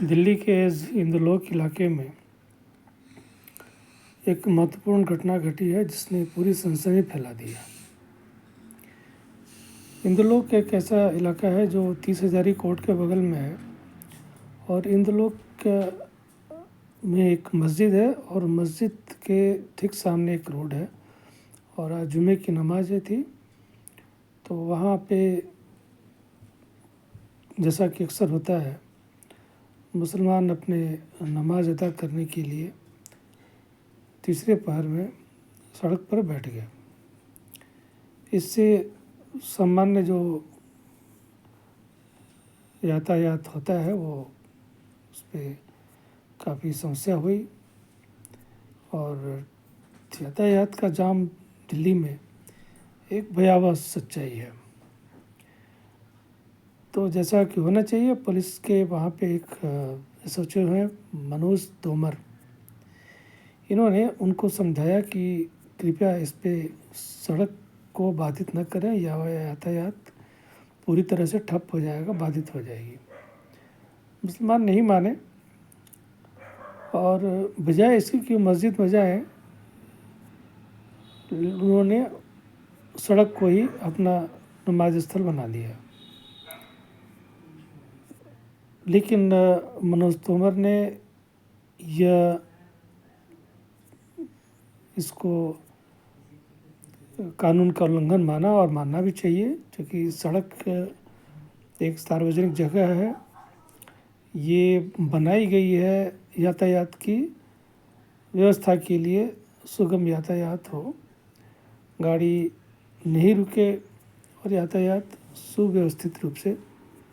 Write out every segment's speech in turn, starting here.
दिल्ली के इंदौर इलाके में एक महत्वपूर्ण घटना घटी है जिसने पूरी सनसनी फैला दी है। इंदौर एक ऐसा इलाका है जो 30 हज़ारी कोर्ट के बगल में है और इंदौर में एक मस्जिद है और मस्जिद के ठीक सामने एक रोड है और आज जुमे की नमाज़ें थी। तो वहाँ पे जैसा कि अक्सर होता है, मुसलमान अपने नमाज अदा करने के लिए तीसरे पहर में सड़क पर बैठ गए। इससे सामान्य जो यातायात होता है वो उस पर काफ़ी समस्या हुई और यातायात का जाम दिल्ली में एक भयावह सच्चाई है। तो जैसा कि होना चाहिए, पुलिस के वहाँ पे एक एसएचओ हैं मनोज तोमर, इन्होंने उनको समझाया कि कृपया इस पे सड़क को बाधित न करें या यातायात पूरी तरह से ठप हो जाएगा, बाधित हो जाएगी। मुसलमान नहीं माने और बजाय इसकी कि मस्जिद में जाए, उन्होंने सड़क को ही अपना नमाज स्थल बना लिया। लेकिन मनोज तोमर ने इसको कानून का उल्लंघन माना और मानना भी चाहिए, क्योंकि सड़क एक सार्वजनिक जगह है। ये बनाई गई है यातायात की व्यवस्था के लिए, सुगम यातायात हो, गाड़ी नहीं रुके और यातायात सुव्यवस्थित रूप से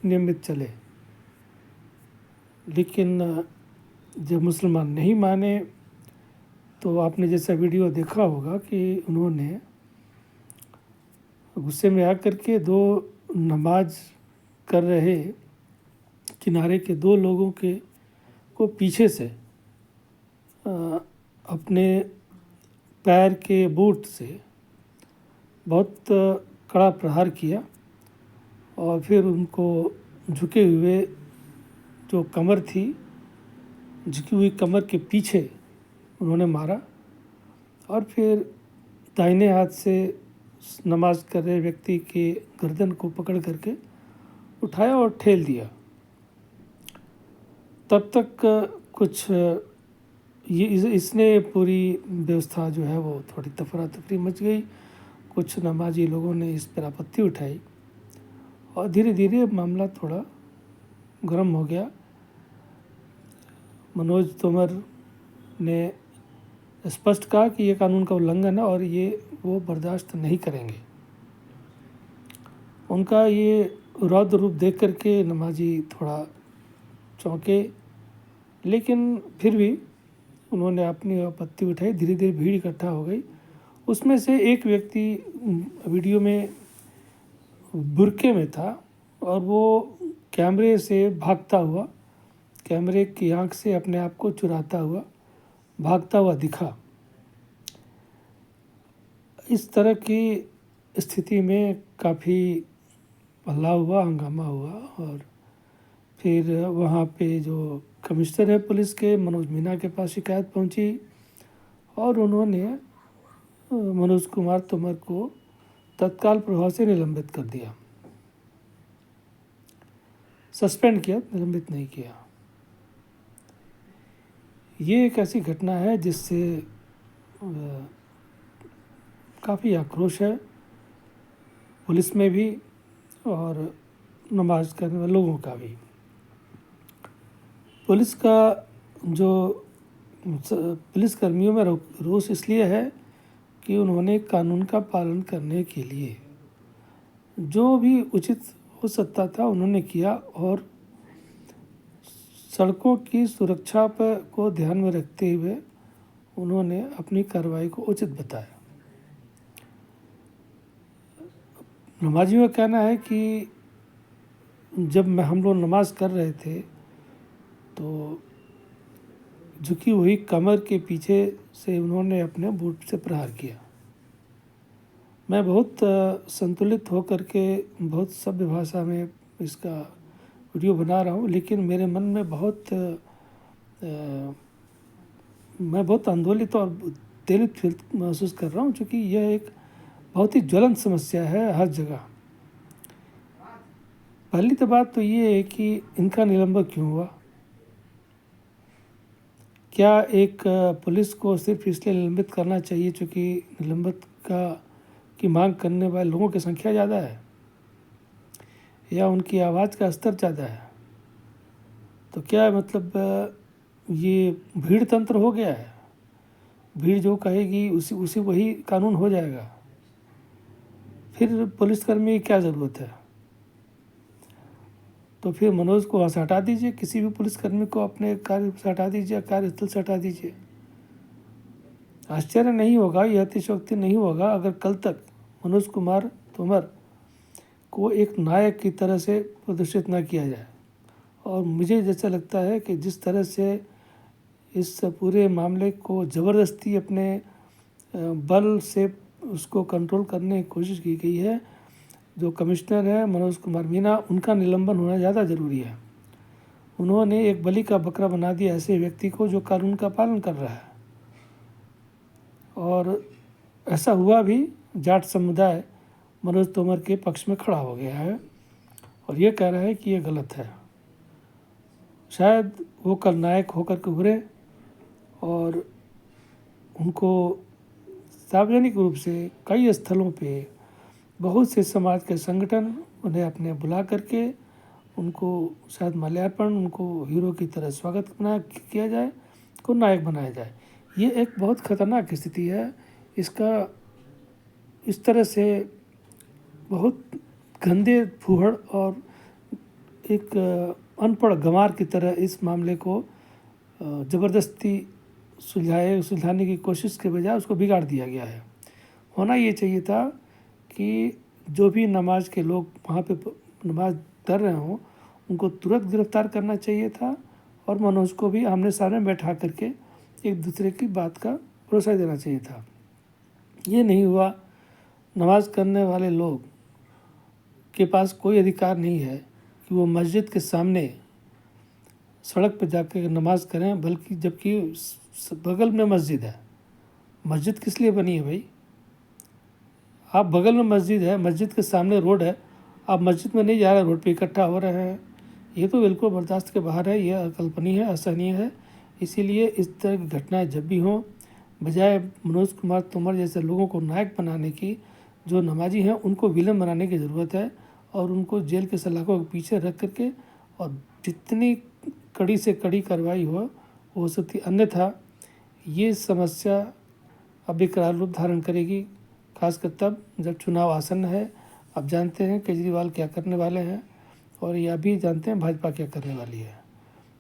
नियमित चले। लेकिन जब मुसलमान नहीं माने तो आपने जैसा वीडियो देखा होगा कि उन्होंने गुस्से में आकर के दो नमाज कर रहे किनारे के दो लोगों को पीछे से अपने पैर के बूट से बहुत कड़ा प्रहार किया और फिर उनको झुके हुए जो कमर थी, झुकी हुई कमर के पीछे उन्होंने मारा और फिर दाहिने हाथ से नमाज कर रहे व्यक्ति के गर्दन को पकड़ करके उठाया और ठेल दिया। तब तक कुछ इसने पूरी व्यवस्था जो है वो थोड़ी तफरा तफरी मच गई। कुछ नमाजी लोगों ने इस पर आपत्ति उठाई और धीरे धीरे मामला थोड़ा गर्म हो गया। मनोज तोमर ने स्पष्ट कहा कि ये कानून का उल्लंघन है और वो बर्दाश्त नहीं करेंगे। उनका ये रौद्र रूप देख करके नमाजी थोड़ा चौंके, लेकिन फिर भी उन्होंने अपनी आपत्ति उठाई। धीरे धीरे भीड़ इकट्ठा हो गई। उसमें से एक व्यक्ति वीडियो में बुर्के में था और वो कैमरे से भागता हुआ, कैमरे की आंख से अपने आप को चुराता हुआ भागता हुआ दिखा। इस तरह की स्थिति में काफ़ी हल्ला हुआ, हंगामा हुआ और फिर वहाँ पे जो कमिश्नर है पुलिस के, मनोज मीना के पास शिकायत पहुँची और उन्होंने मनोज कुमार तोमर को तत्काल प्रभाव से निलंबित कर दिया। सस्पेंड किया, निलंबित नहीं किया। ये एक ऐसी घटना है जिससे काफ़ी आक्रोश है पुलिस में भी और नमाज करने वाले लोगों का भी। पुलिस का जो पुलिसकर्मियों में रोष इसलिए है कि उन्होंने कानून का पालन करने के लिए जो भी उचित हो सकता था उन्होंने किया और सड़कों की सुरक्षा को ध्यान में रखते हुए उन्होंने अपनी कार्रवाई को उचित बताया। नमाजियों का कहना है कि जब हम लोग नमाज कर रहे थे तो झुकी हुई कमर के पीछे से उन्होंने अपने बूट से प्रहार किया। मैं बहुत संतुलित होकर के बहुत सभ्य भाषा में इसका वीडियो बना रहा हूँ, लेकिन मेरे मन में मैं बहुत आंदोलित और उत्तेजित महसूस कर रहा हूँ, क्योंकि यह एक बहुत ही ज्वलंत समस्या है हर जगह। पहली तो बात तो ये है कि इनका निलंबन क्यों हुआ। क्या एक पुलिस को सिर्फ इसलिए निलंबित करना चाहिए क्योंकि निलंबित की मांग करने वाले लोगों की संख्या ज़्यादा है, या उनकी आवाज़ का स्तर ज़्यादा है? तो क्या मतलब ये भीड़ तंत्र हो गया है? भीड़ जो कहेगी उसी वही कानून हो जाएगा? फिर पुलिसकर्मी की क्या ज़रूरत है? तो फिर मनोज को वहाँ से हटा दीजिए, किसी भी पुलिसकर्मी को अपने कार्य से हटा दीजिए, कार्यस्थल से हटा दीजिए। आश्चर्य नहीं होगा, यह अतिशयोक्ति नहीं होगा अगर कल तक मनोज कुमार तोमर को एक नायक की तरह से प्रदर्शित न किया जाए। और मुझे जैसा लगता है कि जिस तरह से इस पूरे मामले को ज़बरदस्ती अपने बल से उसको कंट्रोल करने की कोशिश की गई है, जो कमिश्नर है मनोज कुमार मीना, उनका निलंबन होना ज़्यादा ज़रूरी है। उन्होंने एक बलि का बकरा बना दिया ऐसे व्यक्ति को जो कानून का पालन कर रहा है। और ऐसा हुआ भी, जाट समुदाय मनोज तोमर के पक्ष में खड़ा हो गया है और ये कह रहा है कि ये गलत है। शायद वो कल नायक होकर के उभरे और उनको सार्वजनिक रूप से कई स्थलों पे बहुत से समाज के संगठन उन्हें अपने बुला करके उनको शायद माल्यार्पण, उनको हीरो की तरह स्वागत किया जाए, को नायक बनाया जाए। ये एक बहुत खतरनाक स्थिति है। इसका इस तरह से बहुत गंदे फूहड़ और एक अनपढ़ गंवार की तरह इस मामले को ज़बरदस्ती सुलझाने की कोशिश के बजाय उसको बिगाड़ दिया गया है। होना ये चाहिए था कि जो भी नमाज के लोग वहाँ पे नमाज कर रहे हों उनको तुरंत गिरफ्तार करना चाहिए था और मनोज को भी आमने सामने बैठा करके एक दूसरे की बात का भरोसा देना चाहिए था। ये नहीं हुआ। नमाज करने वाले लोग के पास कोई अधिकार नहीं है कि वो मस्जिद के सामने सड़क पर जाकर नमाज करें, बल्कि जबकि बगल में मस्जिद है। मस्जिद किस लिए बनी है भाई? आप बगल में मस्जिद है, मस्जिद के सामने रोड है, आप मस्जिद में नहीं जा रहे, रोड पे इकट्ठा हो रहे हैं। ये तो बिल्कुल बर्दाश्त के बाहर है, ये अकल्पनीय है, असहनीय है। इसीलिए इस तरह की घटनाएं जब भी हों, बजाय मनोज कुमार तोमर जैसे लोगों को नायक बनाने की, जो नमाजी हैं उनको विलन बनाने की ज़रूरत है और उनको जेल के सलाखों के पीछे रख करके और जितनी कड़ी से कड़ी कार्रवाई हो सकती। अन्यथा ये समस्या अब विकराल रूप धारण करेगी, खासकर तब जब चुनाव आसन्न है। अब जानते हैं केजरीवाल क्या करने वाले हैं और यह भी जानते हैं भाजपा क्या करने वाली है।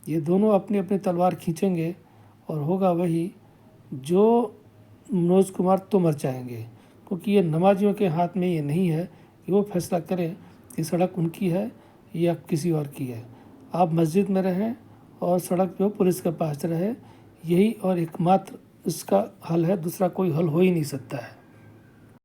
ये दोनों अपनी अपनी तलवार खींचेंगे और होगा वही जो मनोज कुमार तोमर चाहेंगे, क्योंकि ये नमाजियों के हाथ में ये नहीं है कि वो फैसला करें कि सड़क उनकी है या किसी और की है। आप मस्जिद में रहें और सड़क पे पुलिस के पास रहे, यही और एकमात्र इसका हल है, दूसरा कोई हल हो ही नहीं सकता है।